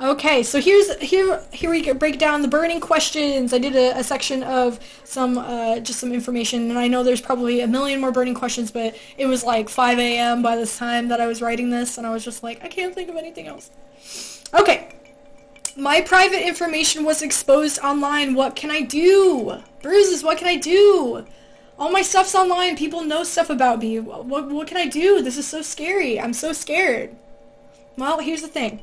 Okay, so here we can break down the burning questions. I did a section of some just some information, and I know there's probably a million more burning questions, but it was like 5 a.m. by this time that I was writing this, and I was just like, I can't think of anything else. Okay, my private information was exposed online. What can I do? Bruises, what can I do? All my stuff's online. People know stuff about me. What can I do? This is so scary. I'm so scared. Well, here's the thing.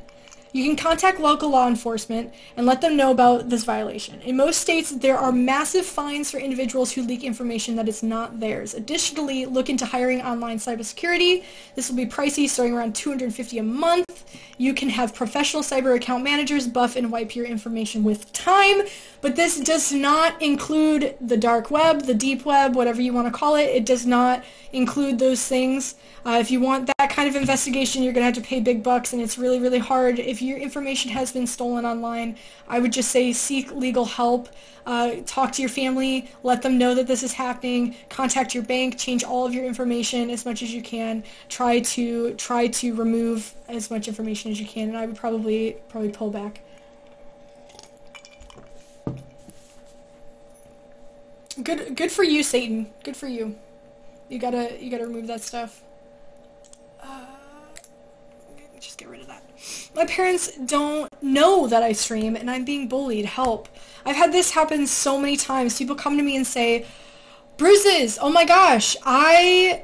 You can contact local law enforcement and let them know about this violation. In most states, there are massive fines for individuals who leak information that is not theirs. Additionally, look into hiring online cybersecurity. This will be pricey, starting around $250 a month. You can have professional cyber account managers buff and wipe your information with time, but this does not include the dark web, the deep web, whatever you want to call it. It does not include those things. If you want that kind of investigation, you're going to have to pay big bucks, and it's really, really hard. If your information has been stolen online, I would just say seek legal help. Talk to your family, let them know that this is happening, contact your bank, change all of your information as much as you can. Try to remove as much information as you can, and I would probably pull back. Good for you, Satan. Good for you. You gotta remove that stuff. Just get rid of that. My parents don't know that I stream, and I'm being bullied. Help. I've had this happen so many times. People come to me and say, Bruises, oh my gosh, I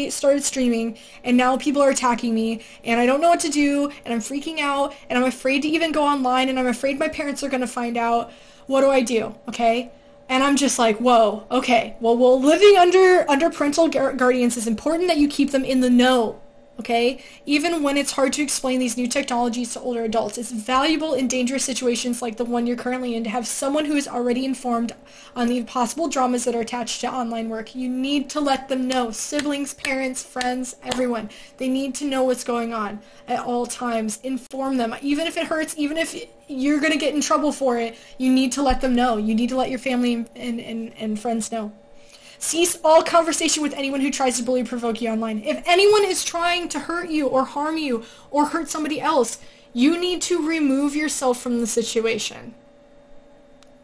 started streaming, and now people are attacking me, and I don't know what to do, and I'm freaking out, and I'm afraid to even go online, and I'm afraid my parents are going to find out. What do I do? Okay? And I'm just like, whoa, okay. Well, living under parental guardians is important that you keep them in the know, okay? Even when it's hard to explain these new technologies to older adults, it's valuable in dangerous situations like the one you're currently in to have someone who is already informed on the possible dramas that are attached to online work. You need to let them know. Siblings, parents, friends, everyone. They need to know what's going on at all times. Inform them. Even if it hurts, even if you're going to get in trouble for it, you need to let them know. You need to let your family and friends know. Cease all conversation with anyone who tries to bully or provoke you online. If anyone is trying to hurt you or harm you or hurt somebody else, you need to remove yourself from the situation.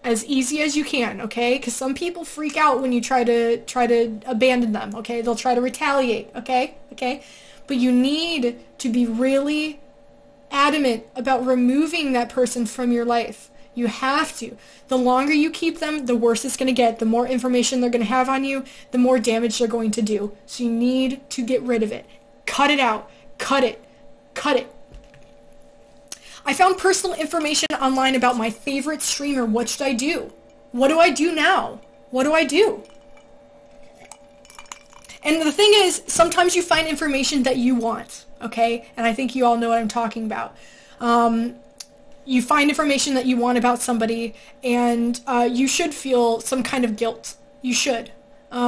As easy as you can, okay? Because some people freak out when you try to abandon them, okay? They'll try to retaliate, okay? Okay? But you need to be really adamant about removing that person from your life. You have to. The longer you keep them, the worse it's going to get. The more information they're going to have on you, the more damage they're going to do. So you need to get rid of it. Cut it out. Cut it. Cut it. I found personal information online about my favorite streamer. What should I do? What do I do now? What do I do? And the thing is, sometimes you find information that you want, okay? And I think you all know what I'm talking about. You find information that you want about somebody, and you should feel some kind of guilt. You should,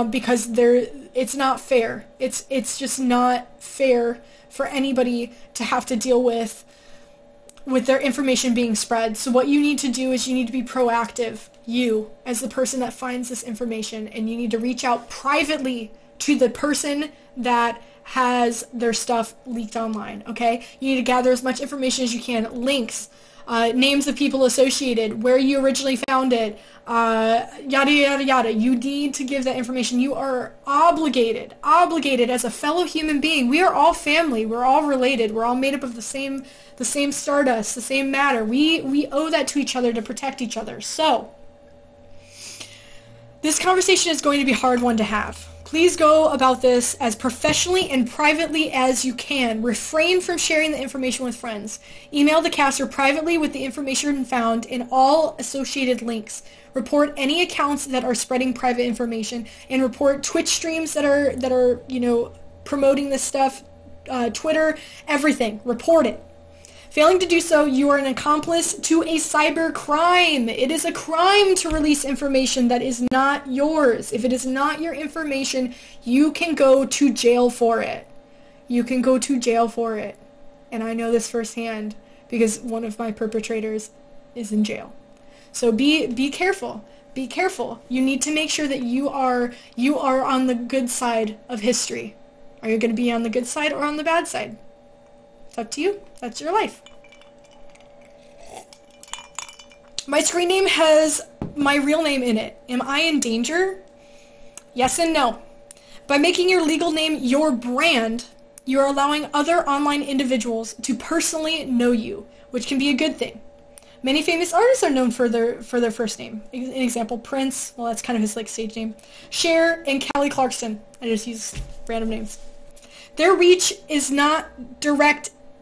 because it's not fair. It's just not fair for anybody to have to deal with their information being spread. So what you need to do is you need to be proactive, you, as the person that finds this information, and you need to reach out privately to the person that has their stuff leaked online, okay? You need to gather as much information as you can, links, names of people associated, where you originally found it, yada, yada, yada. You need to give that information. You are obligated as a fellow human being. We are all family. We're all related. We're all made up of the same stardust, the same matter. We owe that to each other to protect each other. So, this conversation is going to be a hard one to have. Please go about this as professionally and privately as you can. Refrain from sharing the information with friends. Email the caster privately with the information found and all associated links. Report any accounts that are spreading private information, and report Twitch streams that are promoting this stuff, Twitter, everything. Report it. Failing to do so, you are an accomplice to a cyber crime. It is a crime to release information that is not yours. If it is not your information, you can go to jail for it. You can go to jail for it. And I know this firsthand because one of my perpetrators is in jail. So be careful. Be careful. You need to make sure that you are on the good side of history. Are you going to be on the good side or on the bad side? It's up to you. That's your life. My screen name has my real name in it. Am I in danger? Yes and no. By making your legal name your brand, you are allowing other online individuals to personally know you, which can be a good thing. Many famous artists are known for their first name. An example, Prince, well, that's kind of his like stage name. Cher and Kelly Clarkson. I just use random names. Their reach is not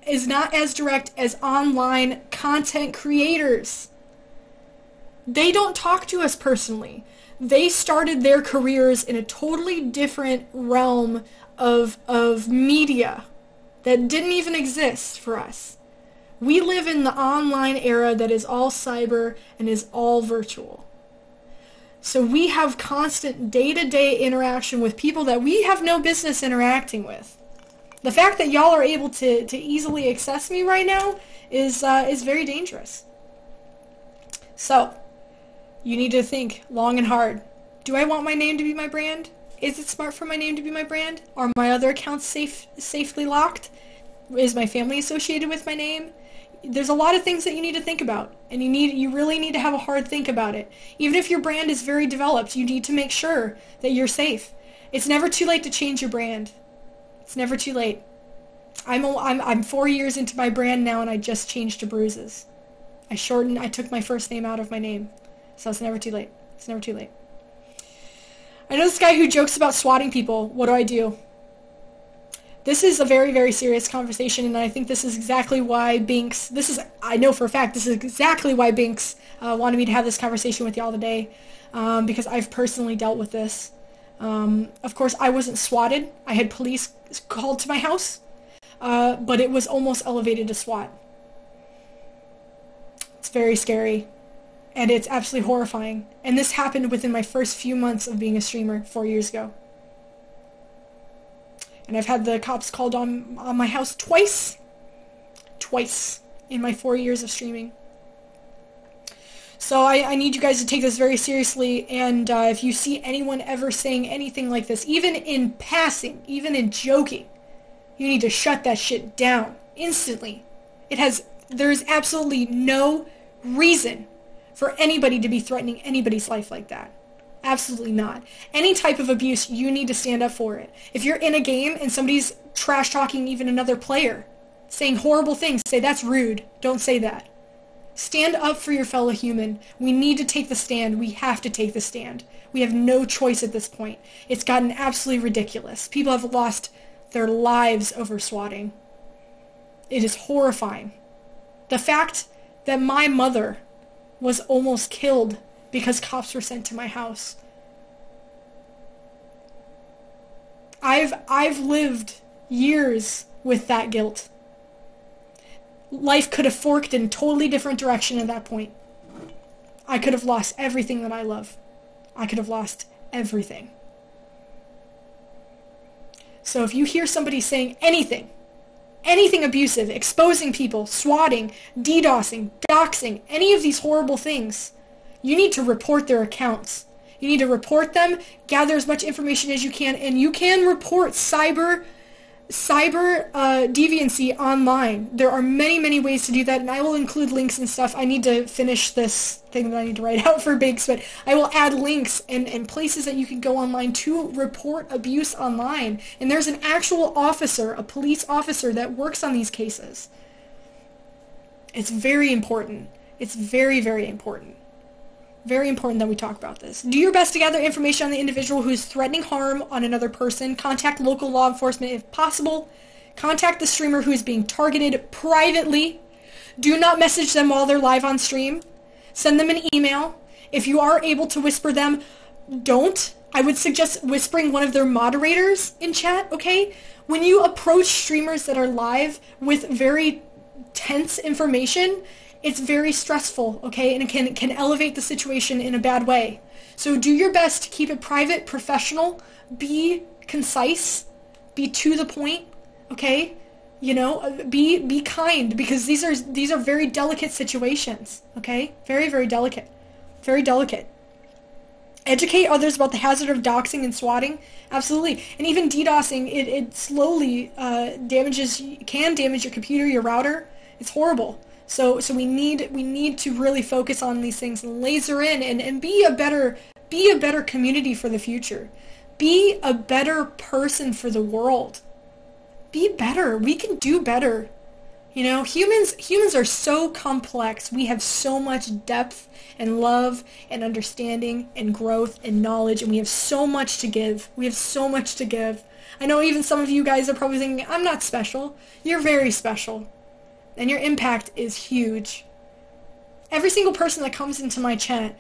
as direct as online content creators. They don't talk to us personally. They started their careers in a totally different realm of media that didn't even exist for us. We live in the online era that is all cyber and is all virtual. So we have constant day-to-day interaction with people that we have no business interacting with. The fact that y'all are able to easily access me right now is very dangerous. So, you need to think long and hard. Do I want my name to be my brand? Is it smart for my name to be my brand? Are my other accounts safely locked? Is my family associated with my name? There's a lot of things that you need to think about, and you really need to have a hard think about it. Even if your brand is very developed, you need to make sure that you're safe. It's never too late to change your brand. It's never too late. I'm 4 years into my brand now, and I just changed to Bruises. I took my first name out of my name. So it's never too late. It's never too late. I know this guy who jokes about swatting people. What do I do? This is a very, very serious conversation, and I think this is exactly why Binx, I know for a fact, this is exactly why Binx wanted me to have this conversation with y'all today, because I've personally dealt with this. Of course, I wasn't swatted. I had police called to my house, but it was almost elevated to SWAT. It's very scary. And it's absolutely horrifying. And this happened within my first few months of being a streamer 4 years ago. And I've had the cops called on my house twice. Twice in my 4 years of streaming. So I need you guys to take this very seriously. And if you see anyone ever saying anything like this, even in passing, even in joking, you need to shut that shit down instantly. There is absolutely no reason for anybody to be threatening anybody's life like that. Absolutely not. Any type of abuse, you need to stand up for it. If you're in a game and somebody's trash-talking even another player, saying horrible things, say that's rude. Don't say that. Stand up for your fellow human. We need to take the stand. We have to take the stand. We have no choice at this point. It's gotten absolutely ridiculous. People have lost their lives over swatting. It is horrifying. The fact that my mother was almost killed because cops were sent to my house. I've lived years with that guilt. Life could have forked in a totally different direction at that point. I could have lost everything that I love. I could have lost everything. So if you hear somebody saying anything abusive, exposing people, swatting, DDoSing, doxing, any of these horrible things, you need to report their accounts. You need to report them, gather as much information as you can, and you can report cyber deviancy online. There are many, many ways to do that, and I will include links and stuff. I need to finish this thing that I need to write out for Binx, but I will add links and places that you can go online to report abuse online. And there's an actual officer, a police officer, that works on these cases. It's very important. It's very, very important. Very important that we talk about this. Do your best to gather information on the individual who is threatening harm on another person. Contact local law enforcement if possible. Contact the streamer who is being targeted privately. Do not message them while they're live on stream. Send them an email. If you are able to whisper them, don't. I would suggest whispering one of their moderators in chat, okay? When you approach streamers that are live with very tense information, it's very stressful, okay? And it can elevate the situation in a bad way. So do your best to keep it private, professional, be concise, be to the point, okay? You know, be kind, because these are very delicate situations, okay? Very, very delicate. Very delicate. Educate others about the hazard of doxing and swatting. Absolutely. And even DDoSing, it slowly can damage your computer, your router. It's horrible. So we need to really focus on these things and laser in and be a better community for the future. Be a better person for the world. Be better. We can do better. You know, humans are so complex. We have so much depth and love and understanding and growth and knowledge, and we have so much to give. We have so much to give. I know even some of you guys are probably thinking, I'm not special. You're very special. And your impact is huge. Every single person that comes into my chat,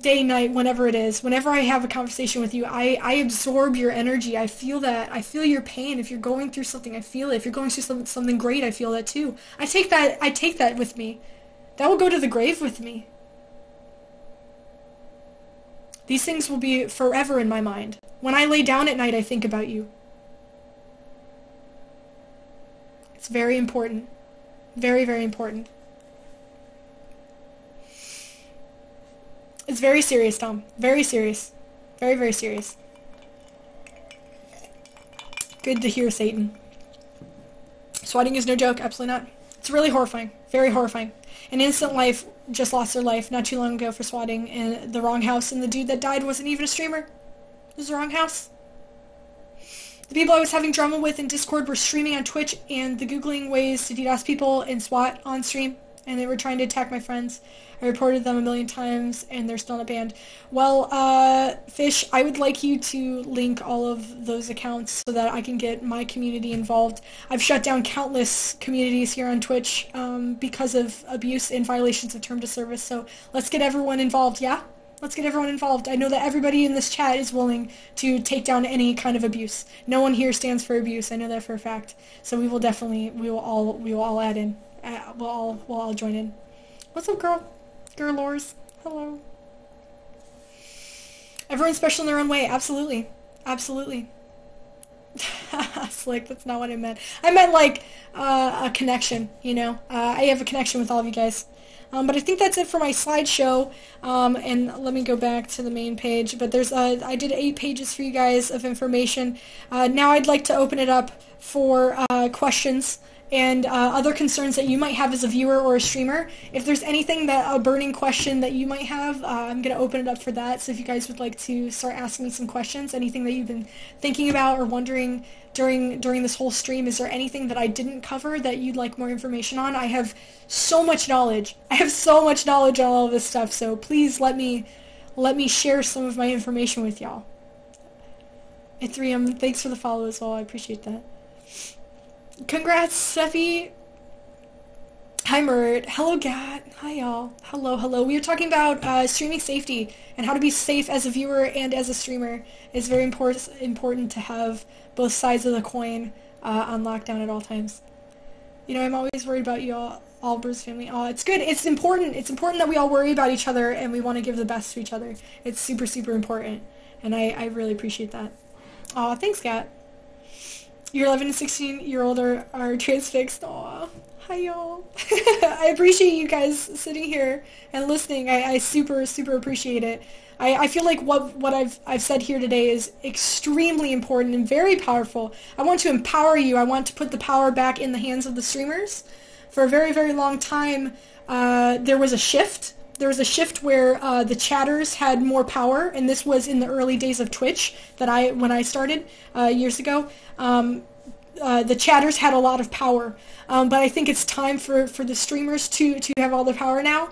day, night, whenever it is, whenever I have a conversation with you, I absorb your energy. I feel that. I feel your pain. If you're going through something, I feel it. If you're going through something great, I feel that too. I take that with me. That will go to the grave with me. These things will be forever in my mind. When I lay down at night, I think about you. It's very important. Very, very important. It's very serious, Tom. Very serious. Very, very serious. Good to hear, Satan. Swatting is no joke. Absolutely not. It's really horrifying. Very horrifying. An innocent life just lost their life not too long ago for swatting in the wrong house, and the dude that died wasn't even a streamer. It was the wrong house. The people I was having drama with in Discord were streaming on Twitch and the Googling ways to DDoS people and SWAT on stream, and they were trying to attack my friends. I reported them 1,000,000 times, and they're still not banned. Well, Fish, I would like you to link all of those accounts so that I can get my community involved. I've shut down countless communities here on Twitch because of abuse and violations of terms of service, so let's get everyone involved, yeah? Let's get everyone involved. I know that everybody in this chat is willing to take down any kind of abuse. No one here stands for abuse. I know that for a fact. So we will all add in. We'll all join in. What's up, girl? Girlors. Hello. Everyone's special in their own way. Absolutely. Absolutely. Slick, that's not what I meant. I meant like a connection, you know. I have a connection with all of you guys. But I think that's it for my slideshow. And let me go back to the main page. But there's I did 8 pages for you guys of information. Now I'd like to open it up for questions and other concerns that you might have as a viewer or a streamer. If there's anything a burning question that you might have, I'm going to open it up for that. So if you guys would like to start asking me some questions, anything that you've been thinking about or wondering during this whole stream, is there anything that I didn't cover that you'd like more information on? I have so much knowledge. I have so much knowledge on all of this stuff, so please let me share some of my information with y'all. Ethereum, thanks for the follow as well. I appreciate that. Congrats, Seffi. Hi, Mert. Hello, Gat. Hi, y'all. Hello, hello. We are talking about streaming safety and how to be safe as a viewer and as a streamer. It's very important to have both sides of the coin on lockdown at all times. You know, I'm always worried about you all Bruce family. Oh, it's good. It's important. It's important that we all worry about each other and we want to give the best to each other. It's super, super important. And I really appreciate that. Oh, thanks, Gat. Your 11 and 16-year-old are transfixed. Aw, hi y'all. I appreciate you guys sitting here and listening. I super, super appreciate it. I feel like what I've said here today is extremely important and very powerful. I want to empower you. I want to put the power back in the hands of the streamers. For a very, very long time, there was a shift. There was a shift where the chatters had more power, and this was in the early days of Twitch when I started years ago. The chatters had a lot of power, but I think it's time for the streamers to have all the power now.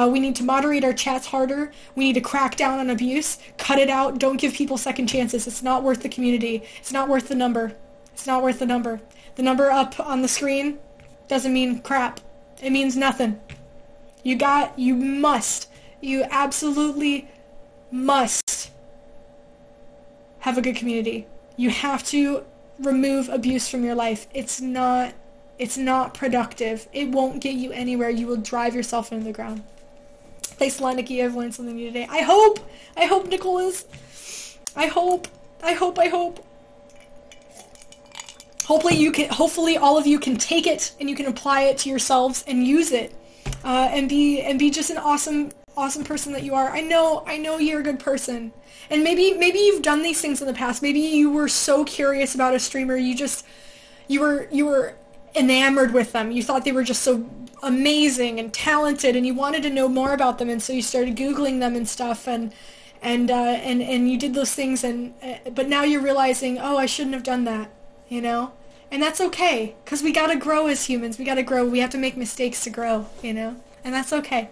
We need to moderate our chats harder. We need to crack down on abuse, cut it out, don't give people second chances. It's not worth the community. It's not worth the number. It's not worth the number. The number up on the screen doesn't mean crap. It means nothing. You absolutely must have a good community. You have to remove abuse from your life. It's not productive. It won't get you anywhere. You will drive yourself into the ground. Thanks, Nikki. I've learned something new today. I hope, Nicholas. I hope. hopefully all of you can take it and you can apply it to yourselves and use it, and be just an awesome person that you are. I know you're a good person. And maybe you've done these things in the past. Maybe you were so curious about a streamer, you were enamored with them. You thought they were just so amazing and talented, and you wanted to know more about them, and so you started Googling them and stuff, and you did those things, but now you're realizing, oh, I shouldn't have done that, you know? And that's okay, because we gotta grow as humans. We gotta grow. We have to make mistakes to grow, you know? And that's okay.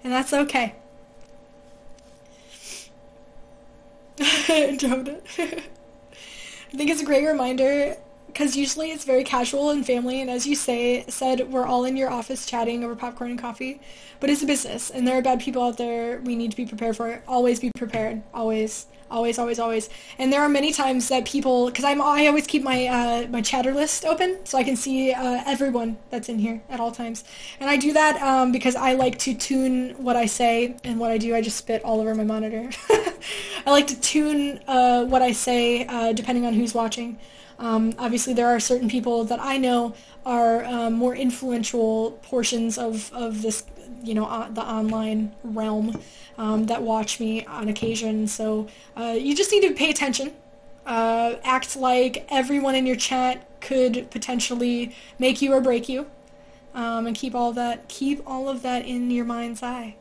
And that's okay. Don't it? I think it's a great reminder, because usually it's very casual and family, and as you said, we're all in your office chatting over popcorn and coffee, but it's a business, and there are bad people out there. We need to be prepared for it. Always be prepared. Always. Always, always, always. And there are many times that people, because I always keep my chatter list open, so I can see everyone that's in here at all times. And I do that because I like to tune what I say and what I do. I just spit all over my monitor. I like to tune what I say depending on who's watching. Obviously, there are certain people that I know are more influential portions of this, you know, the online realm that watch me on occasion. So you just need to pay attention. Act like everyone in your chat could potentially make you or break you, and keep all of that in your mind's eye.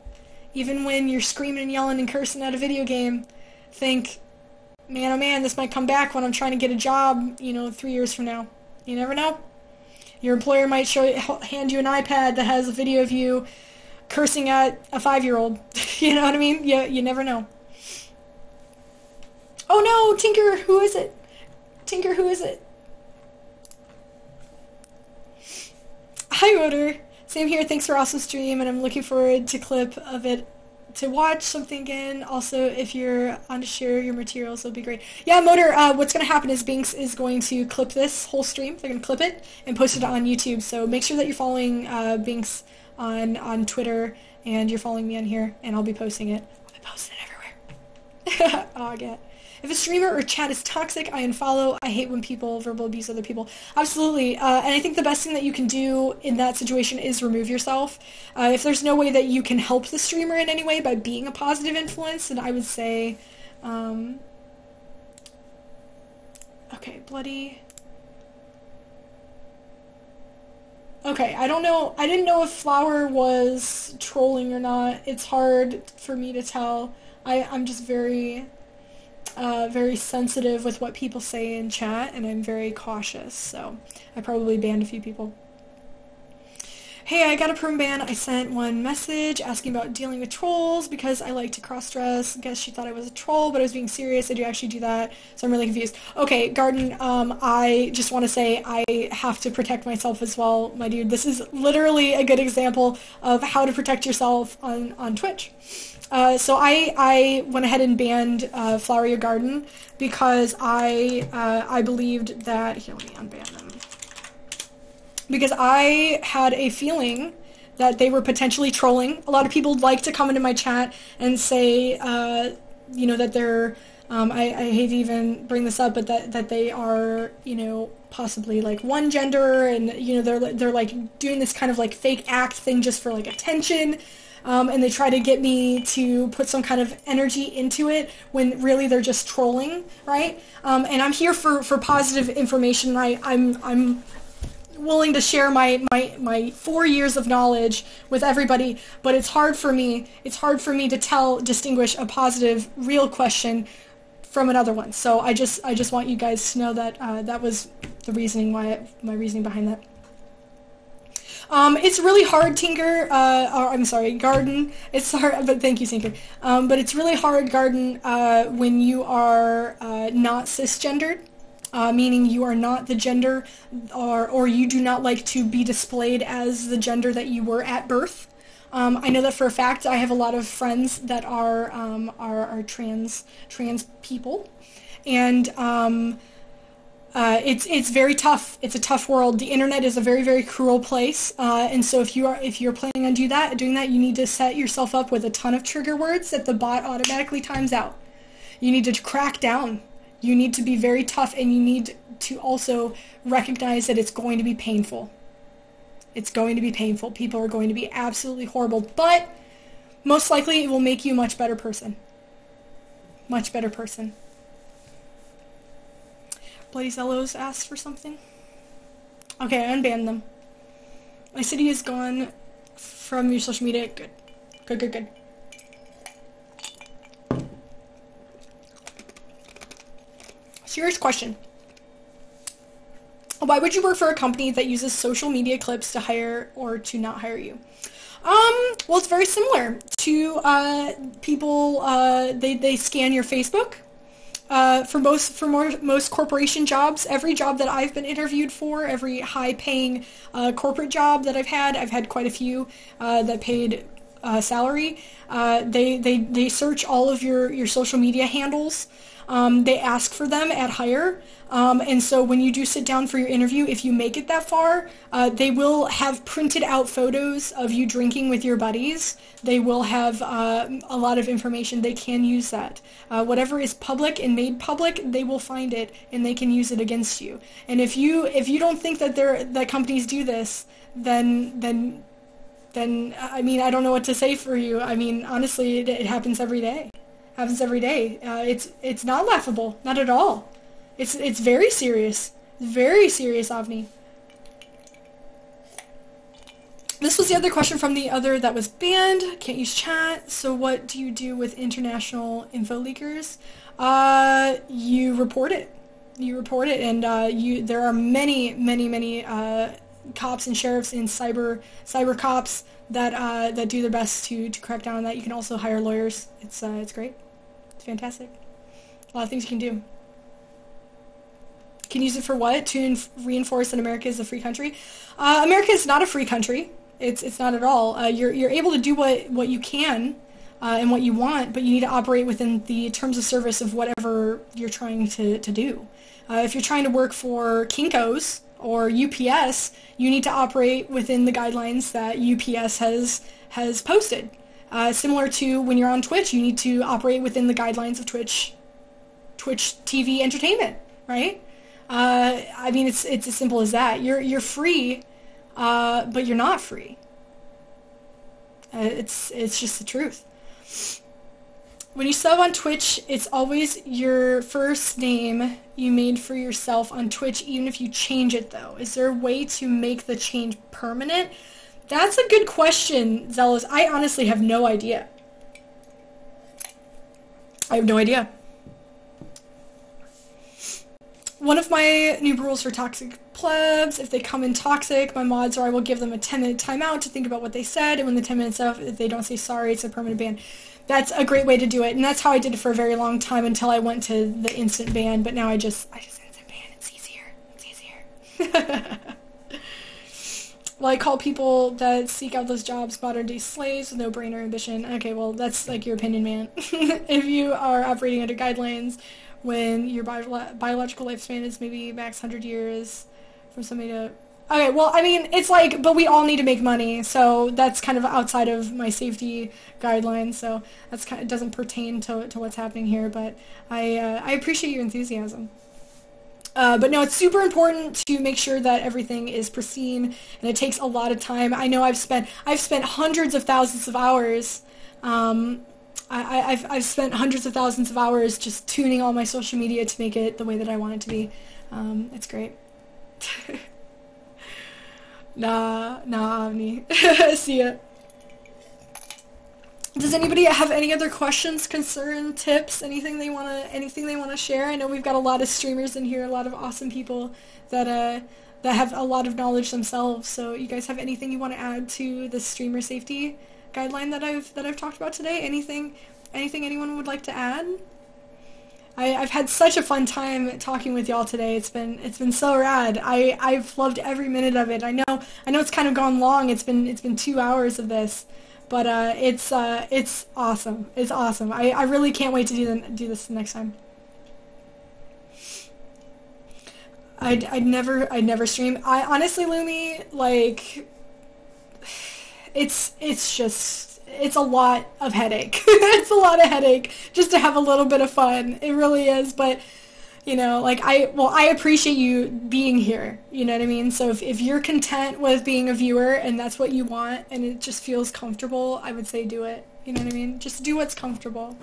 Even when you're screaming and yelling and cursing at a video game, think, man, oh man, this might come back when I'm trying to get a job, you know, 3 years from now. You never know. Your employer might hand you an iPad that has a video of you cursing at a 5-year-old. You know what I mean? Yeah, you never know. Oh no, Tinker, who is it? Tinker, who is it? Hi, Motor. Same here. Thanks for awesome stream, and I'm looking forward to clip of it to watch something again. Also, if you're on to share your materials, it'll be great. Yeah, Motor, what's going to happen is Binx is going to clip this whole stream. They're going to clip it and post it on YouTube. So make sure that you're following Binx on Twitter, and you're following me on here, and I'll be posting it. I'll be posting it everywhere. Oh, I get. If a streamer or chat is toxic, I unfollow. I hate when people verbal abuse other people. Absolutely. And I think the best thing that you can do in that situation is remove yourself. If there's no way that you can help the streamer in any way by being a positive influence, then I would say, okay, bloody. Okay, I don't know. I didn't know if Flower was trolling or not. It's hard for me to tell. I'm just very sensitive with what people say in chat, and I'm very cautious, so I probably banned a few people. Hey, I got a perm ban. I sent one message asking about dealing with trolls because I like to cross-dress. Guess she thought I was a troll, but I was being serious. I do actually do that, so I'm really confused. Okay, Garden, I just want to say I have to protect myself as well, my dude. This is literally a good example of how to protect yourself on Twitch. So I went ahead and banned Flower Your Garden because I believed that, here, let me unban them, because I had a feeling that they were potentially trolling. A lot of people like to come into my chat and say, you know, that they're, I hate to even bring this up, but that they are, you know, possibly like one gender, and, you know, they're like doing this kind of like fake act thing just for like attention. And they try to get me to put some kind of energy into it when really they're just trolling, right? And I'm here for positive information. I'm willing to share my 4 years of knowledge with everybody, but it's hard for me to distinguish a positive, real question from another one. So I just want you guys to know that that was the reasoning my reasoning behind that. It's really hard, Tinker, or I'm sorry, Garden. It's hard, but thank you, Tinker. But it's really hard, Garden, when you are not cisgendered, meaning you are not the gender, or you do not like to be displayed as the gender that you were at birth. I know that for a fact. I have a lot of friends that are trans people, and it's very tough. It's a tough world. The internet is a very, very cruel place, and so if you're planning on doing that, you need to set yourself up with a ton of trigger words that the bot automatically times out. You need to crack down. You need to be very tough, and you need to also recognize that it's going to be painful. It's going to be painful. People are going to be absolutely horrible, but most likely it will make you a much better person. Much better person. Bloody Zellos asked for something. Okay, I unbanned them. My city is gone from your social media. Good. Good, good, good. Serious question. Why would you work for a company that uses social media clips to hire or to not hire you? Well, it's very similar to people. They scan your Facebook. For most corporation jobs, every job that I've been interviewed for, every high-paying corporate job that I've had quite a few that paid salary. They search all of your social media handles. They ask for them at hire. And so when you do sit down for your interview, if you make it that far, they will have printed out photos of you drinking with your buddies. They will have a lot of information. They can use that. Whatever is public and made public, they will find it and they can use it against you. And if you don't think that companies do this, then I mean, I don't know what to say for you. I mean, honestly, it happens every day. Happens every day. It's not laughable, not at all. It's very serious. Very serious, Avni. This was the other question from the other that was banned. Can't use chat. So what do you do with international info leakers? You report it. You report it, and there are many cops and sheriffs and cyber cops that do their best to crack down on that. You can also hire lawyers. It's great. It's fantastic. A lot of things you can do. Can use it for what? To reinforce that America is a free country? America is not a free country. It's not at all. You're able to do what you can and what you want, but you need to operate within the terms of service of whatever you're trying to do. If you're trying to work for Kinko's or UPS, you need to operate within the guidelines that UPS has posted. Similar to when you're on Twitch, you need to operate within the guidelines of Twitch TV entertainment, right? I mean, it's as simple as that. You're free, but you're not free. It's just the truth. When you sub on Twitch, it's always your first name you made for yourself on Twitch, even if you change it, though. Is there a way to make the change permanent? That's a good question, Zealous. I honestly have no idea. I have no idea. One of my new rules for toxic plebs, if they come in toxic, my mods I will give them a 10-minute timeout to think about what they said, and when the 10 minutes up, if they don't say sorry, it's a permanent ban. That's a great way to do it, and that's how I did it for a very long time until I went to the instant ban, but now I just instant ban. It's easier. It's easier. Well, I call people that seek out those jobs modern-day slaves with no brain or ambition. Okay, well, that's like your opinion, man. If you are operating under guidelines when your biological lifespan is maybe max 100 years from somebody to... Okay, well, I mean, it's like, but we all need to make money, so that's kind of outside of my safety guidelines, so that's kind of, doesn't pertain to what's happening here, but I appreciate your enthusiasm. But no, it's super important to make sure that everything is pristine, and it takes a lot of time. I know I've spent hundreds of thousands of hours. I've spent hundreds of thousands of hours just tuning all my social media to make it the way that I want it to be. It's great. Nah, Avni. See ya. Does anybody have any other questions, concern, tips, anything they wanna share? I know we've got a lot of streamers in here, a lot of awesome people that have a lot of knowledge themselves. So you guys have anything you want to add to the streamer safety guideline that I've talked about today? Anything anyone would like to add? I've had such a fun time talking with y'all today. It's been so rad. I've loved every minute of it. I know it's kind of gone long. It's been 2 hours of this, but it's awesome. It's awesome. I really can't wait to do this next time. I'd never stream. I honestly, Lumi, like, it's a lot of headache. It's a lot of headache just to have a little bit of fun. It really is, but You know, like I appreciate you being here. You know what I mean? So if you're content with being a viewer and that's what you want and it just feels comfortable, I would say do it. You know what I mean? Just do what's comfortable.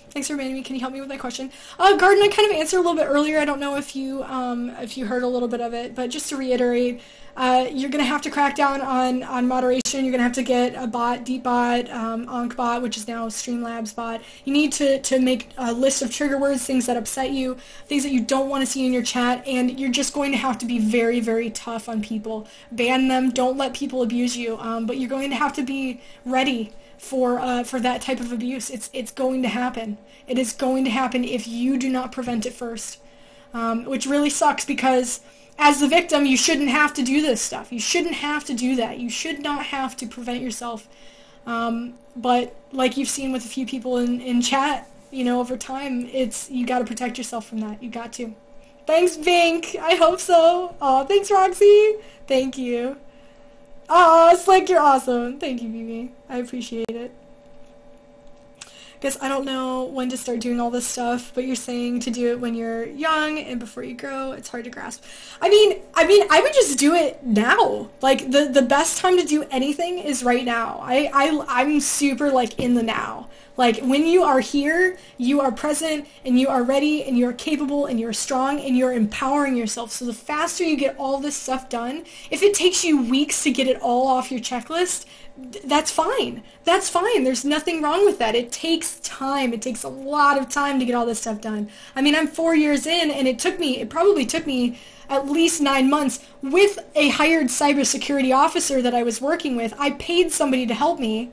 Thanks for reminding me. Can you help me with my question? Garden, I kind of answered a little bit earlier. I don't know if you heard a little bit of it, but just to reiterate, you're going to have to crack down on moderation. You're going to have to get a bot, DeepBot, AnkBot, which is now Streamlabs bot. You need to make a list of trigger words, things that upset you, things that you don't want to see in your chat, and you're just going to have to be very, very tough on people. Ban them. Don't let people abuse you, but you're going to have to be ready for that type of abuse. It's going to happen. It is going to happen if you do not prevent it first, which really sucks because as the victim, you shouldn't have to do this stuff. You shouldn't have to do that. You should not have to prevent yourself. But like you've seen with a few people in chat, you know, over time, you got to protect yourself from that. You got to. Thanks, Binx. I hope so. Oh, thanks, Roxy. Thank you. Oh, Slick, you're awesome. Thank you, Vivi. I appreciate it. Guess I don't know when to start doing all this stuff, but you're saying to do it when you're young and before you grow. It's hard to grasp. I mean, I would just do it now. Like the best time to do anything is right now. I'm super like in the now. Like when you are here, you are present and you are ready and you are capable and you're strong and you're empowering yourself. So the faster you get all this stuff done, if it takes you weeks to get it all off your checklist, that's fine. That's fine. There's nothing wrong with that. It takes time. It takes a lot of time to get all this stuff done. I mean, I'm 4 years in and it probably took me at least 9 months with a hired cybersecurity officer that I was working with. I paid somebody to help me.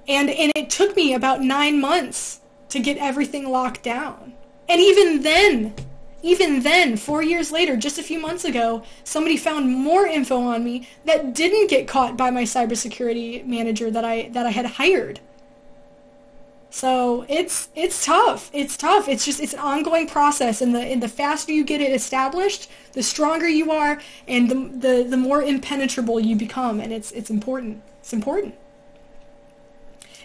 And it took me about 9 months to get everything locked down. And even then, 4 years later, just a few months ago, somebody found more info on me that didn't get caught by my cybersecurity manager that I had hired. So it's tough. It's tough. It's an ongoing process, and the faster you get it established, the stronger you are, and the more impenetrable you become. And it's important. It's important.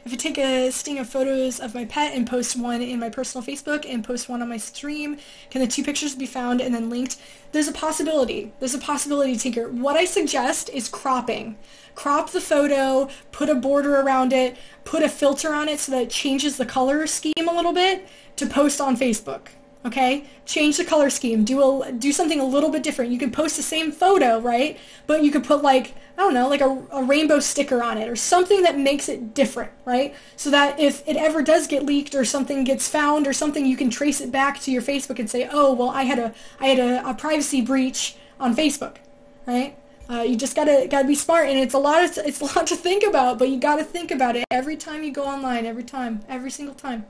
If I take a sting of photos of my pet and post one in my personal Facebook and post one on my stream, can the two pictures be found and then linked? There's a possibility. There's a possibility, Tinker. What I suggest is cropping. Crop the photo, put a border around it, put a filter on it so that it changes the color scheme a little bit to post on Facebook. Okay? Change the color scheme. Do something a little bit different. You can post the same photo, right? But you could put like, I don't know, like a rainbow sticker on it or something that makes it different, right? So that if it ever does get leaked or something gets found or something, you can trace it back to your Facebook and say, oh, well, I had a privacy breach on Facebook, right? You just gotta be smart, and it's a lot to think about, but you gotta think about it every time you go online, every single time.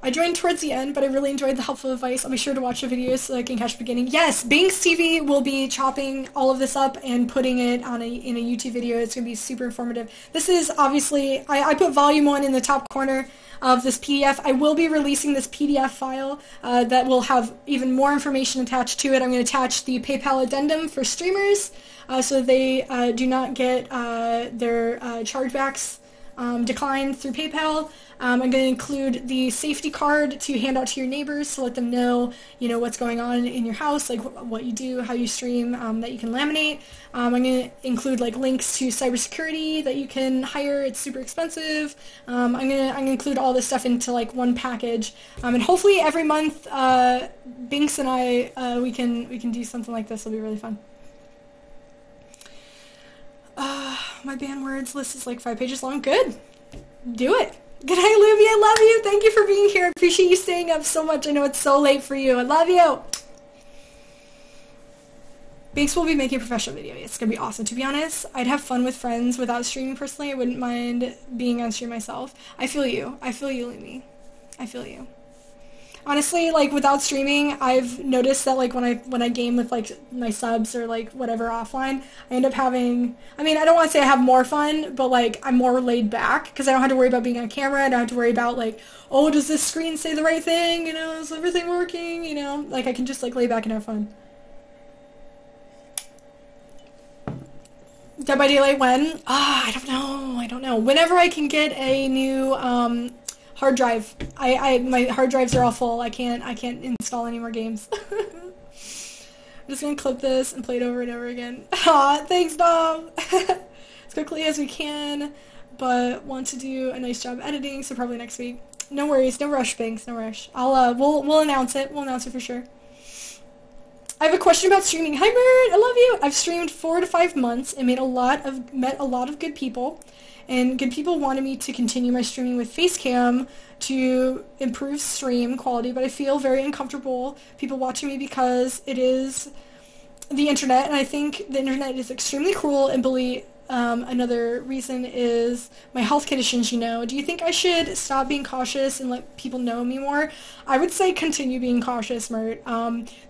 I joined towards the end, but I really enjoyed the helpful advice. I'll be sure to watch the videos so I can catch the beginning. Yes, Binx TV will be chopping all of this up and putting it in a YouTube video. It's going to be super informative. This is obviously, I put volume 1 in the top corner of this PDF. I will be releasing this PDF file that will have even more information attached to it. I'm going to attach the PayPal addendum for streamers so they do not get their chargebacks declined through PayPal. I'm going to include the safety card to hand out to your neighbors to let them know, you know, what's going on in your house, like what you do, how you stream, that you can laminate. I'm going to include like links to cybersecurity that you can hire. It's super expensive. I'm going to include all this stuff into like one package. And hopefully every month, Binx and I, we can do something like this. It'll be really fun. My banned words list is like 5 pages long. Good. Do it. Good night, Luby. I love you. Thank you for being here. I appreciate you staying up so much. I know it's so late for you. I love you. Binx will be making a professional video. It's going to be awesome. To be honest, I'd have fun with friends without streaming personally. I wouldn't mind being on stream myself. I feel you. I feel you, Luby. I feel you. Honestly, like, without streaming, I've noticed that, like, when I game with, like, my subs or, like, whatever offline, I end up having, I mean, I don't want to say I have more fun, but, like, I'm more laid back, because I don't have to worry about being on camera, I don't have to worry about, like, oh, does this screen say the right thing, you know, is everything working, you know, like, I can just, like, lay back and have fun. Dead by Daylight when? I don't know. Whenever I can get a new hard drive. My hard drives are all full. I can't install any more games. I'm just gonna clip this and play it over and over again. Aw, thanks, Dom. As quickly as we can, but want to do a nice job editing, so probably next week. No worries, no rush, Binx, no rush. We'll announce it. We'll announce it for sure. I have a question about streaming. Hi, Bird, I love you. I've streamed 4 to 5 months and met a lot of good people, and good people wanted me to continue my streaming with Facecam to improve stream quality, but I feel very uncomfortable people watching me because it is the internet, and I think the internet is extremely cruel and bully. Another reason is my health conditions, Do you think I should stop being cautious and let people know me more? I would say continue being cautious, Mert.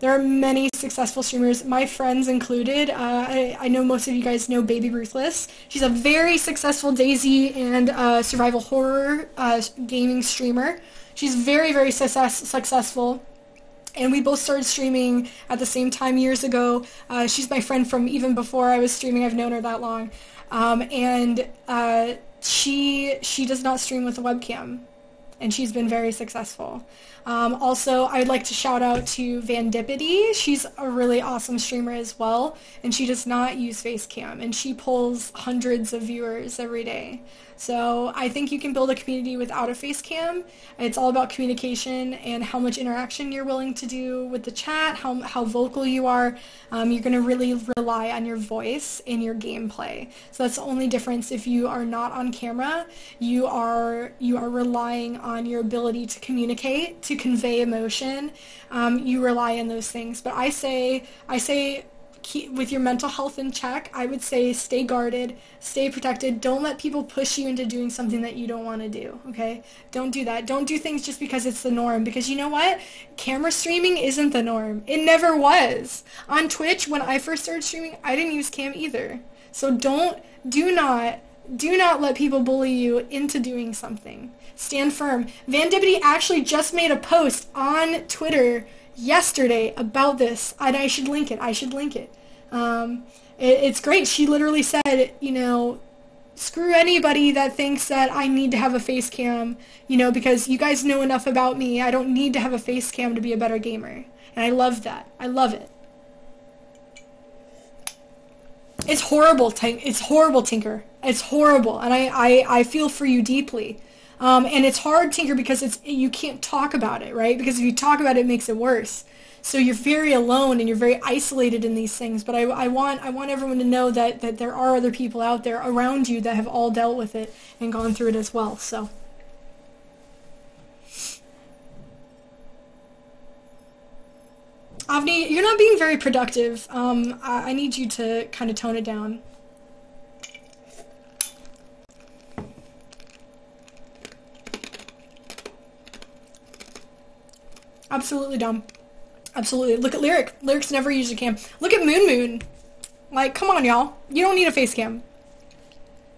There are many successful streamers, my friends included. I know most of you guys know Baby Ruthless. She's a very successful DayZ and survival horror gaming streamer. She's very, very successful. And we both started streaming at the same time years ago. She's my friend from even before I was streaming. I've known her that long. She does not stream with a webcam, and she's been very successful. Also, I would like to shout out to Vandipity. She's a really awesome streamer as well, and she does not use Facecam, and she pulls hundreds of viewers every day. So I think you can build a community without a Facecam. It's all about communication and how much interaction you're willing to do with the chat, how vocal you are. You're going to really rely on your voice in your gameplay. So that's the only difference. If you are not on camera, you are relying on your ability to communicate, to convey emotion. You rely on those things. But I say with your mental health in check, I would say stay guarded, stay protected. Don't let people push you into doing something that you don't want to do, okay? Don't do that. Don't do things just because it's the norm, because you know what? Camera streaming isn't the norm. It never was. On Twitch, when I first started streaming, I didn't use cam either. So do not let people bully you into doing something. Stand firm. Vandipity actually just made a post on Twitter yesterday about this, and I should link it. It's great. She literally said, screw anybody that thinks that I need to have a face cam, because you guys know enough about me. I don't need to have a face cam to be a better gamer. And I love that. I love it. It's horrible, Tinker. It's horrible, and I feel for you deeply. And it's hard, Tinker, because you can't talk about it, right? Because if you talk about it, it makes it worse. So you're very alone and you're very isolated in these things. But I want everyone to know that there are other people out there around you that have all dealt with it and gone through it as well. So. Avni, you're not being very productive. I need you to kind of tone it down. Absolutely dumb. Absolutely. Look at Lyric. Lyric's never used a cam. Look at Moon Moon. Like, come on, y'all. You don't need a face cam.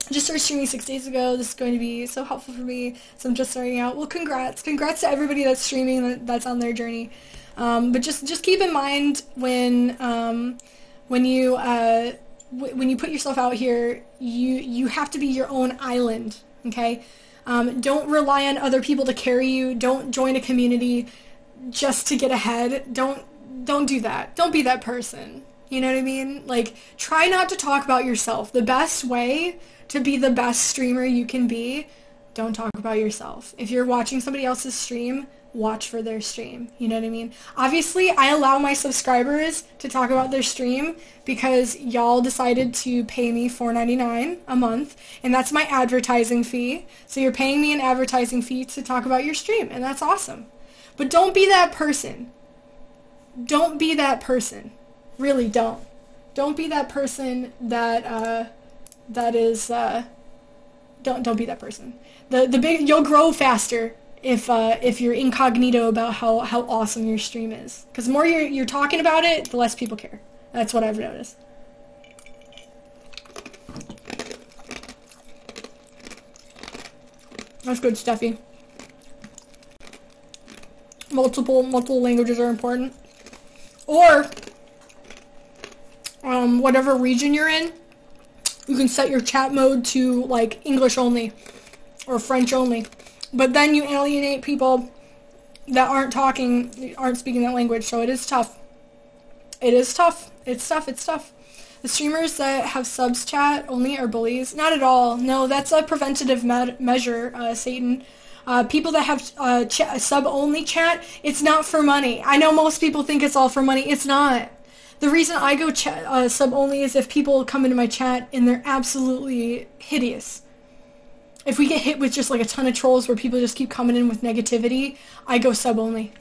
I just started streaming 6 days ago. This is going to be so helpful for me. So I'm just starting out. Well, congrats. Congrats to everybody that's streaming, that's on their journey. But just keep in mind when you put yourself out here, you have to be your own island, okay? Don't rely on other people to carry you. Don't join a community just to get ahead. Don't do that. Don't be that person. You know what I mean? Like, try not to talk about yourself. The best way to be the best streamer you can be, don't talk about yourself. If you're watching somebody else's stream, watch for their stream. You know what I mean? Obviously, I allow my subscribers to talk about their stream because y'all decided to pay me $4.99 a month, and that's my advertising fee. So you're paying me an advertising fee to talk about your stream, and that's awesome. But don't be that person. Don't be that person. Really don't. Don't be that person that is don't be that person. You'll grow faster if you're incognito about how awesome your stream is. Because the more you're talking about it, the less people care. That's what I've noticed. That's good, Steffi. Multiple languages are important. Or whatever region you're in, You can set your chat mode to like English only or French only. But then you alienate people that aren't speaking that language, so it is tough. It is tough. It's tough. It's tough. The streamers that have subs chat only are bullies. Not at all. No, that's a preventative measure, Satan. People that have sub-only chat, it's not for money. I know most people think it's all for money. It's not. The reason I go sub-only is if people come into my chat and they're absolutely hideous. If we get hit with just like a ton of trolls where people just keep coming in with negativity, I go sub-only.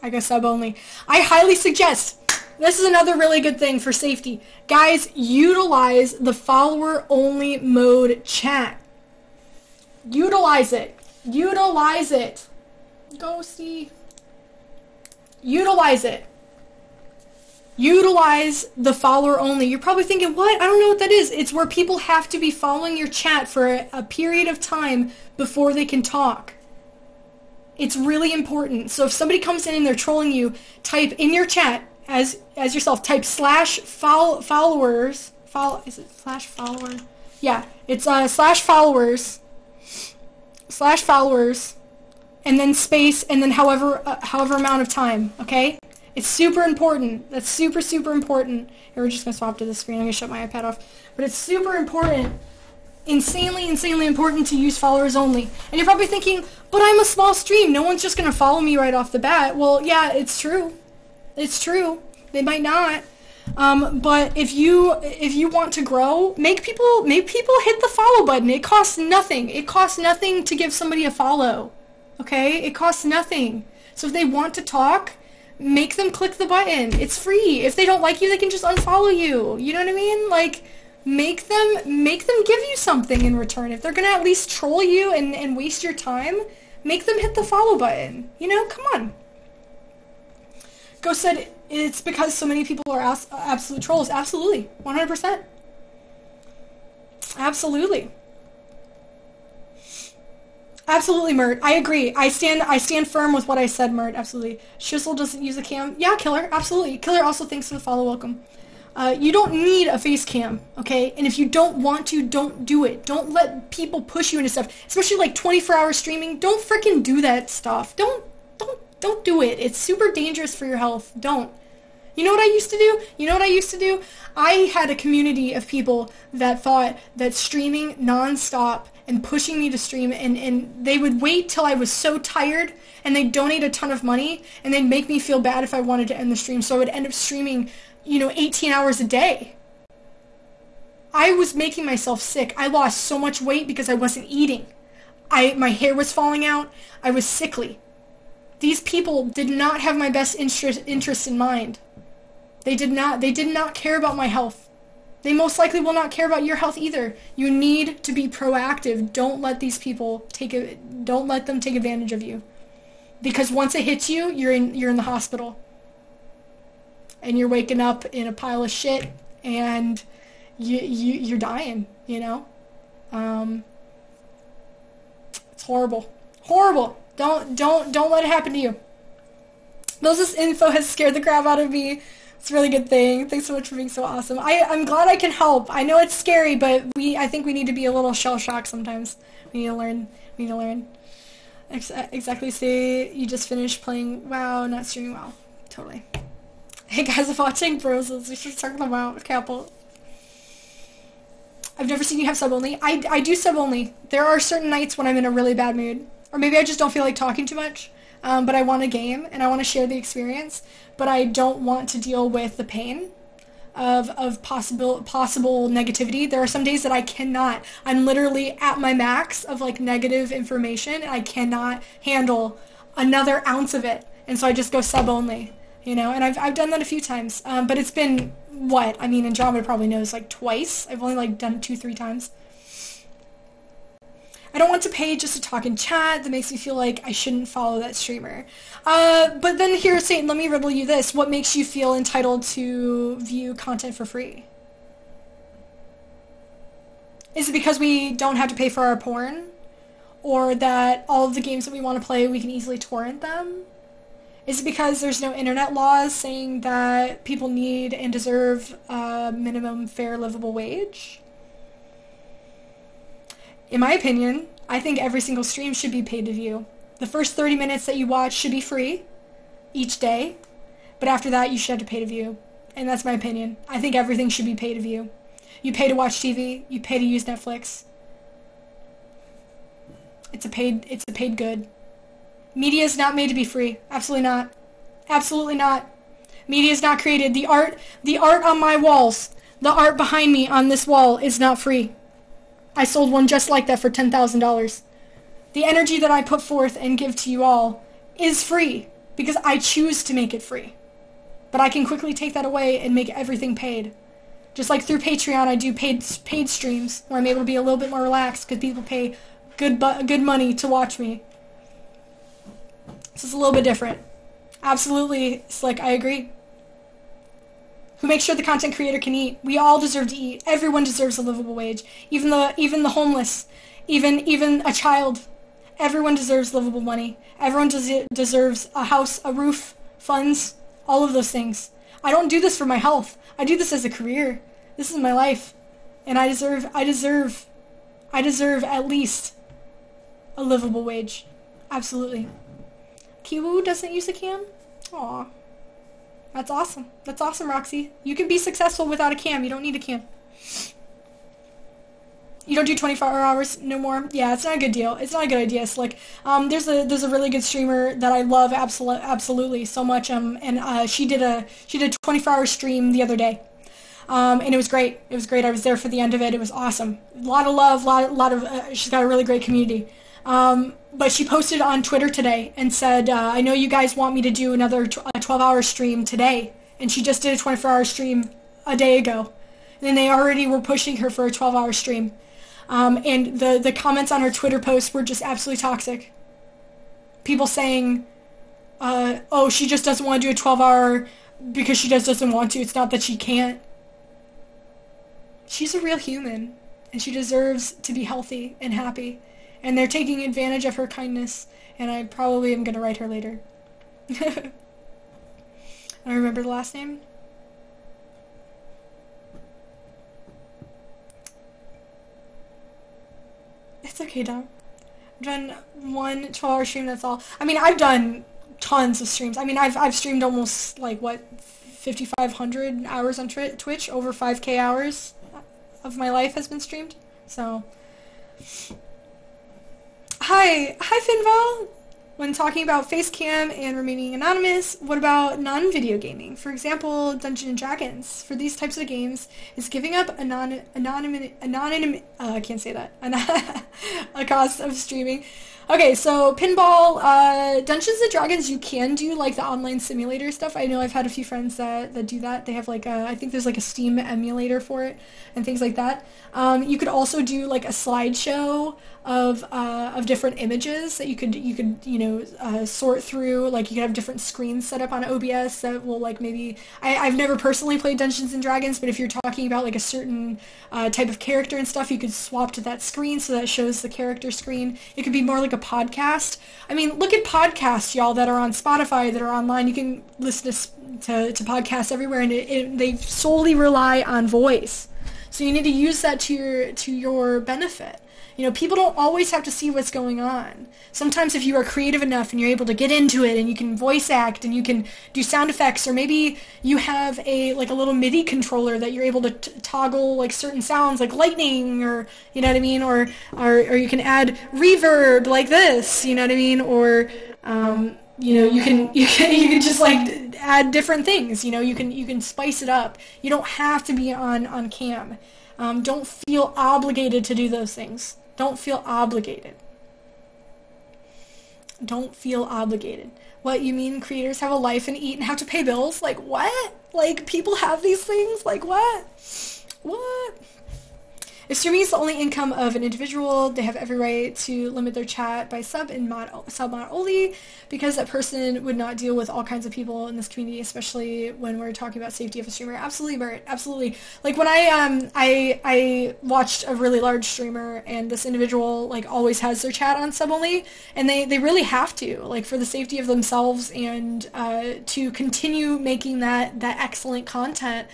I go sub-only. I highly suggest, this is another really good thing for safety. Guys, utilize the follower-only mode chat. Utilize it. Utilize it. Ghosty. Utilize it. Utilize the follower only. You're probably thinking, what? I don't know what that is. It's where people have to be following your chat for a period of time before they can talk. It's really important. So if somebody comes in and they're trolling you, type in your chat as yourself, type /followers. Is it /follower? Yeah, it's /followers. /followers. And then space, and then however amount of time, okay? It's super important. That's super, super important. Here, we're just going to swap to the screen. I'm going to shut my iPad off. But it's super important. Insanely, insanely important to use followers only. And you're probably thinking, but I'm a small stream. No one's just going to follow me right off the bat. Well, yeah, it's true. It's true. They might not. But if you want to grow, make people hit the follow button. It costs nothing. It costs nothing to give somebody a follow. Okay? It costs nothing. So if they want to talk, make them click the button. It's free. If they don't like you, they can just unfollow you. You know what I mean? Like, make them give you something in return. If they're gonna at least troll you and waste your time, make them hit the follow button. You know, come on. Ghost said it's because so many people are absolute trolls. Absolutely. 100%. Absolutely. Absolutely, Mert. I agree. I stand firm with what I said, Mert. Absolutely. Shizzle doesn't use a cam. Yeah, Killer. Absolutely. Killer also thanks for the follow. Welcome. You don't need a face cam, okay? And if you don't want to, don't do it. Don't let people push you into stuff. Especially like 24-hour streaming. Don't freaking do that stuff. Don't do it. It's super dangerous for your health. Don't. You know what I used to do? You know what I used to do? I had a community of people that thought that streaming nonstop and pushing me to stream, and they would wait till I was so tired, and they'd donate a ton of money, and they'd make me feel bad if I wanted to end the stream, so I would end up streaming, 18 hours a day. I was making myself sick. I lost so much weight because I wasn't eating. My hair was falling out. I was sickly. These people did not have my best interest in mind. They did not care about my health. They most likely will not care about your health either. You need to be proactive. Don't let these people don't let them take advantage of you. Because once it hits you, you're in the hospital. And you're waking up in a pile of shit and you're dying, It's horrible. Horrible. Don't let it happen to you. Moses' info has scared the crap out of me. It's a really good thing. Thanks so much for being so awesome. I'm glad I can help. I know it's scary, but I think we need to be a little shell-shocked sometimes. We need to learn. Exactly. Say you just finished playing WoW, not streaming WoW. Totally. Hey guys, I'm watching Bruises. We should talk about Capel. I've never seen you have sub-only. I do sub-only. There are certain nights when I'm in a really bad mood. Or maybe I just don't feel like talking too much. But I want a game, and I want to share the experience. But I don't want to deal with the pain of possible negativity. There are some days that I cannot. I'm literally at my max of like negative information, and I cannot handle another ounce of it. And so I just go sub-only. And I've done that a few times. But it's been, what? I mean, Andromeda probably knows, like, twice. I've only, like, done it 2-3 times. I don't want to pay just to talk in chat. That makes me feel like I shouldn't follow that streamer. But then here, Satan, let me riddle you this. What makes you feel entitled to view content for free? Is it because we don't have to pay for our porn? Or that all of the games that we want to play, we can easily torrent them? Is it because there's no internet laws saying that people need and deserve a minimum fair livable wage? In my opinion, I think every single stream should be paid to view. The first 30 minutes that you watch should be free each day, but after that you should have to pay to view. And that's my opinion. I think everything should be paid to view. You pay to watch TV, you pay to use Netflix. It's a paid good. Media is not made to be free. Absolutely not. Absolutely not. Media is not created. The art on my walls, the art behind me on this wall is not free. I sold one just like that for $10,000. The energy that I put forth and give to you all is free because I choose to make it free. But I can quickly take that away and make everything paid. Just like through Patreon, I do paid streams where I'm able to be a little bit more relaxed because people pay good money to watch me. So it's a little bit different. Absolutely, it's like, I agree. Who makes sure the content creator can eat? We all deserve to eat. Everyone deserves a livable wage. Even the homeless, even a child. Everyone deserves livable money. Everyone deserves a house, a roof, funds, all of those things. I don't do this for my health. I do this as a career. This is my life. And I deserve at least a livable wage. Absolutely. Kiwu doesn't use a cam? Aw. That's awesome. That's awesome, Roxy. You can be successful without a cam. You don't need a cam. You don't do 24 hours no more? Yeah, it's not a good deal. It's not a good idea. It's like, there's a really good streamer that I love absolutely so much, and she did a 24-hour stream the other day. And it was great. It was great. I was there for the end of it. It was awesome. A lot of love, lot of, she's got a really great community. But she posted on Twitter today and said, I know you guys want me to do another 12-hour stream today. And she just did a 24-hour stream a day ago. And then they already were pushing her for a 12-hour stream. And the comments on her Twitter post were just absolutely toxic. People saying, oh, she just doesn't want to do a 12-hour because she just doesn't want to. It's not that she can't. She's a real human, and she deserves to be healthy and happy. And they're taking advantage of her kindness, and I probably am going to write her later. I don't remember the last name. It's okay, Dom. I've done one 12-hour stream, that's all. I mean, I've done tons of streams. I mean, I've streamed almost, like, what, 5,500 hours on Twitch? Over 5K hours of my life has been streamed. So, hi Finval. When talking about face cam and remaining anonymous, what about non-video gaming? For example, Dungeons & Dragons. For these types of games, is giving up I can't say that. A cost of streaming. Okay, so pinball, Dungeons & Dragons, you can do, like, the online simulator stuff. I know I've had a few friends that do that. They have, like, I think there's, like, a Steam emulator for it and things like that. You could also do, like, a slideshow of different images that you could sort through. Like, you could have different screens set up on OBS that will, like, maybe... I've never personally played Dungeons & Dragons, but if you're talking about, like, a certain type of character and stuff, you could swap to that screen so that shows the character screen. It could be more like a podcast. I mean, look at podcasts, y'all, that are on Spotify, that are online. You can listen to podcasts everywhere, and they solely rely on voice. So you need to use that to your benefit. You know, people don't always have to see what's going on. Sometimes if you are creative enough and you're able to get into it and you can voice act and you can do sound effects, or maybe you have a little MIDI controller that you're able to toggle like certain sounds like lightning, or you know what I mean, or you can add reverb like this, you know what I mean, or you can just like add different things, you can spice it up. You don't have to be on cam. Don't feel obligated to do those things. Don't feel obligated. Don't feel obligated. What, you mean creators have a life and eat and have to pay bills? Like, what? Like, people have these things? Like, what? What? If streaming is the only income of an individual, they have every right to limit their chat by sub mod only, because that person would not deal with all kinds of people in this community, especially when we're talking about safety of a streamer. Absolutely, Barrett. Absolutely. Like when I watched a really large streamer, and this individual like always has their chat on sub only, and they really have to, like, for the safety of themselves and to continue making that excellent content.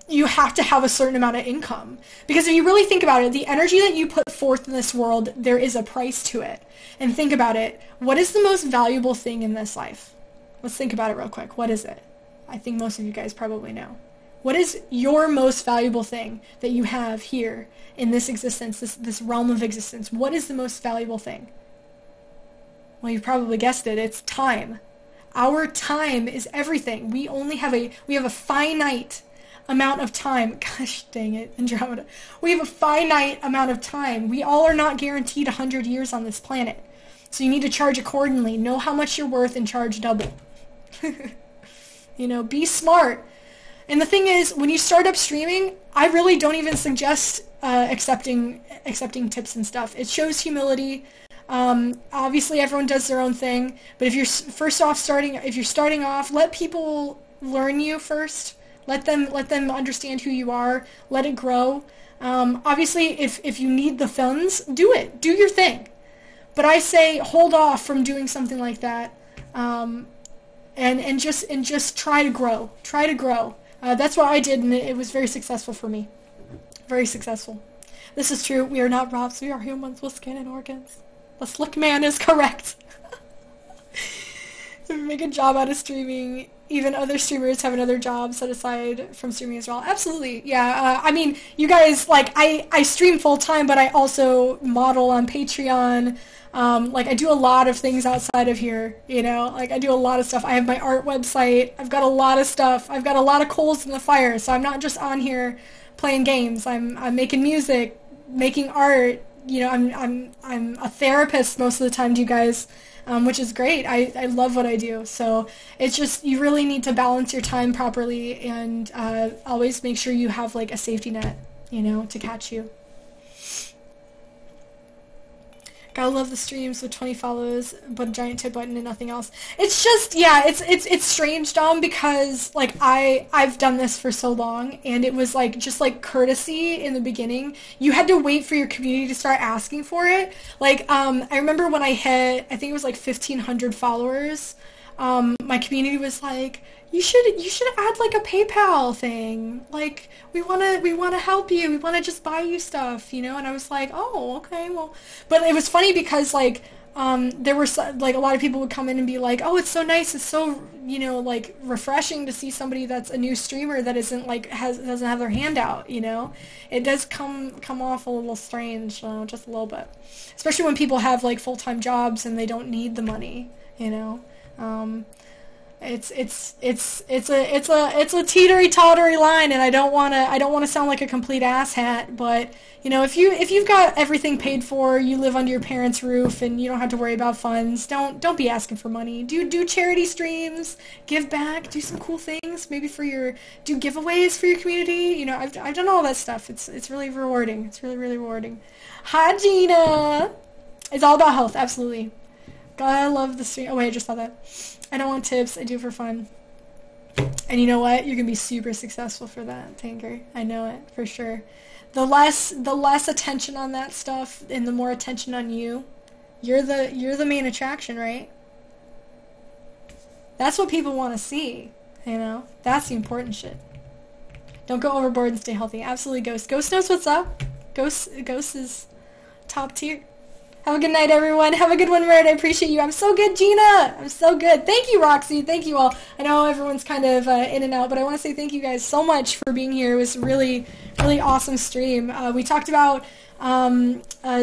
You have to have a certain amount of income. Because if you really think about it, the energy that you put forth in this world, there is a price to it. And think about it. What is the most valuable thing in this life? Let's think about it real quick. What is it? I think most of you guys probably know. What is your most valuable thing that you have here in this existence, this realm of existence? What is the most valuable thing? Well, you probably guessed it. It's time. Our time is everything. We have a finite amount of time. Gosh dang it, Andromeda. We have a finite amount of time. We all are not guaranteed 100 years on this planet. So you need to charge accordingly. Know how much you're worth and charge double. You know, be smart. And the thing is, when you start up streaming, I really don't even suggest accepting tips and stuff. It shows humility. Obviously everyone does their own thing, but if you're starting off, let people learn you first. Let them understand who you are. Let it grow. Obviously, if you need the funds, do it. Do your thing. But I say hold off from doing something like that, and just try to grow. Try to grow. That's what I did, and it was very successful for me. Very successful. This is true. We are not robots. We are humans with skin and organs. The slick man is correct. If we make a job out of streaming, even other streamers have another job set aside from streaming as well. Absolutely, yeah. I mean, you guys, like, I stream full-time, but I also model on Patreon. Like, I do a lot of things outside of here, you know? Like, I do a lot of stuff. I have my art website. I've got a lot of stuff. I've got a lot of coals in the fire, so I'm not just on here playing games. I'm making music, making art. You know, I'm a therapist most of the time to you guys. Which is great. I love what I do. So it's just, you really need to balance your time properly and always make sure you have like a safety net, you know, to catch you. Gotta love the streams with 20 follows, but a giant tip button and nothing else. It's just, yeah, it's strange, Dom, because like I've done this for so long, and it was like just like courtesy in the beginning. You had to wait for your community to start asking for it. Like I remember when I hit, I think it was like 1,500 followers. My community was like, you should add like a PayPal thing. Like we wanna help you. We wanna just buy you stuff, you know. And I was like, oh, okay, well. But it was funny because like there were like a lot of people would come in and be like, oh, it's so nice. It's so, you know, like refreshing to see somebody that's a new streamer that isn't like doesn't have their hand out, you know. It does come off a little strange, just a little bit, especially when people have like full-time jobs and they don't need the money, you know. It's a teetery-tottery line, and I don't wanna sound like a complete asshat, but you know, if you've got everything paid for, you live under your parents' roof, and you don't have to worry about funds, don't be asking for money. Do charity streams, give back, do some cool things, maybe do giveaways for your community. You know, I've done all that stuff. It's really rewarding. It's really, really rewarding. Hi, Gina. It's all about health, absolutely. God, I love the stream. Oh wait, I just saw that. I don't want tips. I do it for fun. And you know what? You're gonna be super successful for that, Tanker. I know it for sure. The less attention on that stuff, and the more attention on you, you're the main attraction, right? That's what people want to see. You know, that's the important shit. Don't go overboard and stay healthy. Absolutely, Ghost. Ghost knows what's up. Ghost is top tier. Have a good night, everyone. Have a good one, Red. I appreciate you. I'm so good, Gina. I'm so good. Thank you, Roxy. Thank you all. I know everyone's kind of in and out, but I want to say thank you guys so much for being here. It was really, really awesome stream. We talked about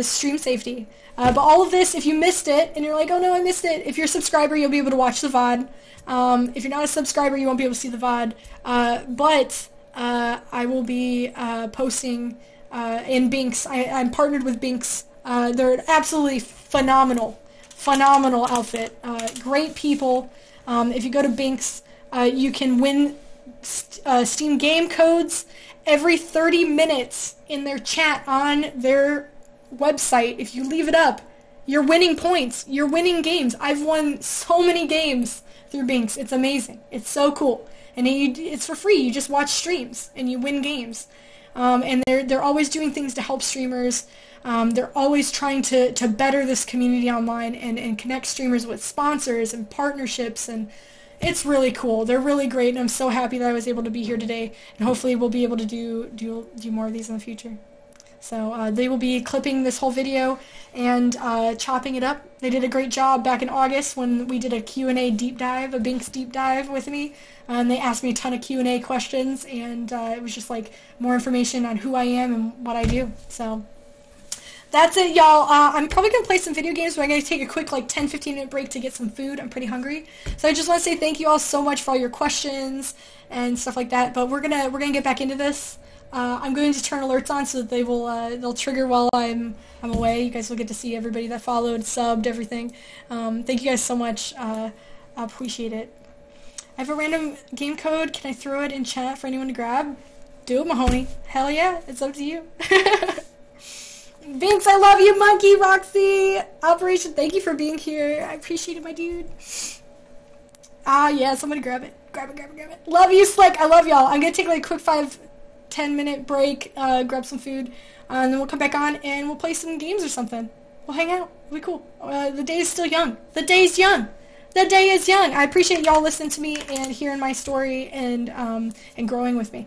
stream safety. But all of this, if you missed it, and you're like, oh no, I missed it, if you're a subscriber, you'll be able to watch the VOD. If you're not a subscriber, you won't be able to see the VOD. But I will be posting in Binx. I'm partnered with Binx. They're an absolutely phenomenal outfit. Great people. If you go to Binx, you can win Steam game codes every 30 minutes in their chat on their website, if you leave it up, you're winning points. You're winning games. I've won so many games through Binx. It's amazing. It's so cool. And it's for free. You just watch streams and you win games. And they're always doing things to help streamers. They're always trying to better this community online and connect streamers with sponsors and partnerships, and it's really cool. They're really great, and I'm so happy that I was able to be here today, and hopefully we'll be able to do more of these in the future. So they will be clipping this whole video and chopping it up. They did a great job back in August when we did a Q&A deep dive, a Binx deep dive with me. They asked me a ton of Q&A questions, and it was just like more information on who I am and what I do. So that's it, y'all. I'm probably going to play some video games, but I'm going to take a quick like 10-15 minute break to get some food. I'm pretty hungry. So I just want to say thank you all so much for all your questions and stuff like that. But we're gonna get back into this. I'm going to turn alerts on so that they'll trigger while I'm away. You guys will get to see everybody that followed, subbed, everything. Thank you guys so much. I appreciate it. I have a random game code. Can I throw it in chat for anyone to grab? Do it, Mahoney. Hell yeah. It's up to you. Binx, I love you, Monkey, Roxy. Operation, thank you for being here. I appreciate it, my dude. Yeah, somebody grab it. Grab it. Love you, Slick. I love y'all. I'm going to take like a quick 5-10 minute break, grab some food, and then we'll come back on and we'll play some games or something. We'll hang out. It'll be cool. The day is still young. The day's young. The day is young. I appreciate y'all listening to me and hearing my story and growing with me.